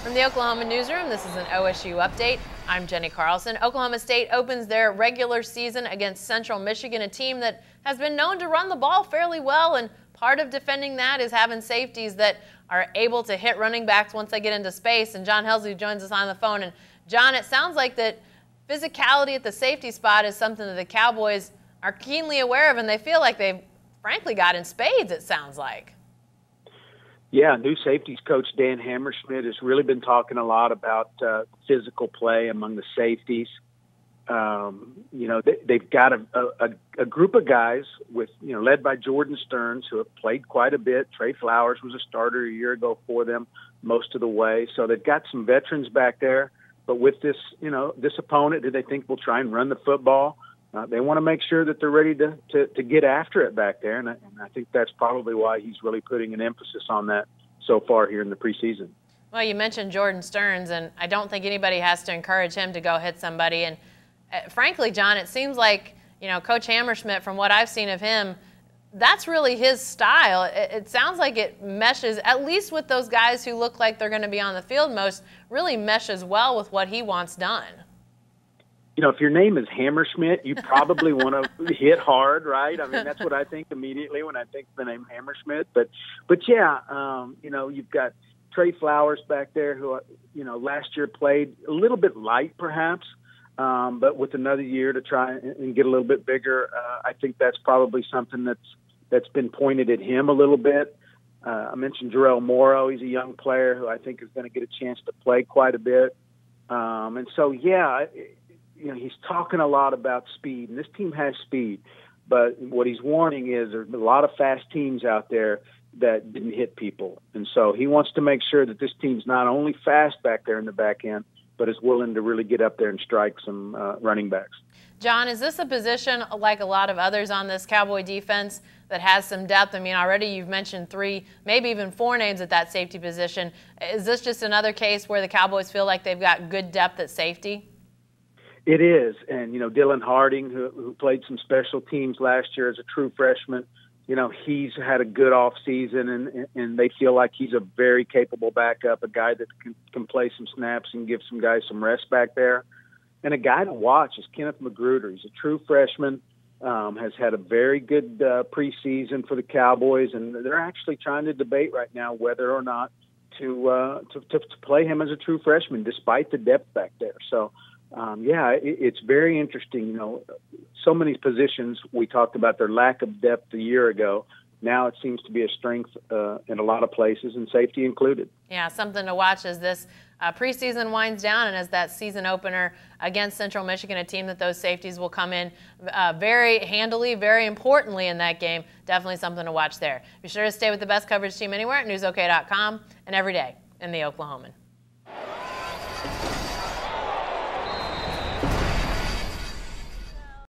From the Oklahoman newsroom, this is an OSU update. I'm Jenny Carlson. Oklahoma State opens their regular season against Central Michigan, a team that has been known to run the ball fairly well, and part of defending that is having safeties that are able to hit running backs once they get into space. And John Helsley joins us on the phone. And John, it sounds like that physicality at the safety spot is something that the Cowboys are keenly aware of, and they feel like they've frankly got in spades, it sounds like. Yeah, new safeties coach Dan Hammerschmidt has really been talking a lot about physical play among the safeties. They've got a group of guys with, led by Jordan Stearns, who have played quite a bit. Trey Flowers was a starter a year ago for them most of the way. So they've got some veterans back there. But with this, this opponent who they think will try and run the football, they want to make sure that they're ready to get after it back there. And I think that's probably why he's really putting an emphasis on that so far here in the preseason. Well, you mentioned Jordan Stearns, and I don't think anybody has to encourage him to go hit somebody. And frankly, John, it seems like, Coach Hammerschmidt, from what I've seen of him, that's really his style. It sounds like it meshes, at least with those guys who look like they're going to be on the field most, really meshes well with what he wants done. If your name is Hammerschmidt, you probably want to hit hard, right? I mean, that's what I think immediately when I think the name Hammerschmidt. But yeah, you've got Trey Flowers back there who, last year played a little bit light perhaps, but with another year to try and get a little bit bigger, I think that's probably something that's been pointed at him a little bit. I mentioned Jarrell Morrow. He's a young player who I think is going to get a chance to play quite a bit. And so, yeah, he's talking a lot about speed, and this team has speed. But what he's warning is there's a lot of fast teams out there that didn't hit people. And so he wants to make sure that this team's not only fast back there in the back end, but is willing to really get up there and strike some running backs. John, is this a position like a lot of others on this Cowboy defense that has some depth? I mean, already you've mentioned 3, maybe even 4 names at that safety position. Is this just another case where the Cowboys feel like they've got good depth at safety? It is, and Dylan Harding, who played some special teams last year as a true freshman, he's had a good off season, and they feel like he's a very capable backup, a guy that can play some snaps and give some guys some rest back there. And a guy to watch is Kenneth Magruder. He's a true freshman, has had a very good preseason for the Cowboys, and they're actually trying to debate right now whether or not to play him as a true freshman, despite the depth back there. So. It's very interesting. So many positions, we talked about their lack of depth a year ago. Now it seems to be a strength in a lot of places, and safety included. Yeah, something to watch as this preseason winds down and as that season opener against Central Michigan, a team that those safeties will come in very handily, very importantly in that game. Definitely something to watch there. Be sure to stay with the best coverage team anywhere at newsok.com and every day in the Oklahoman.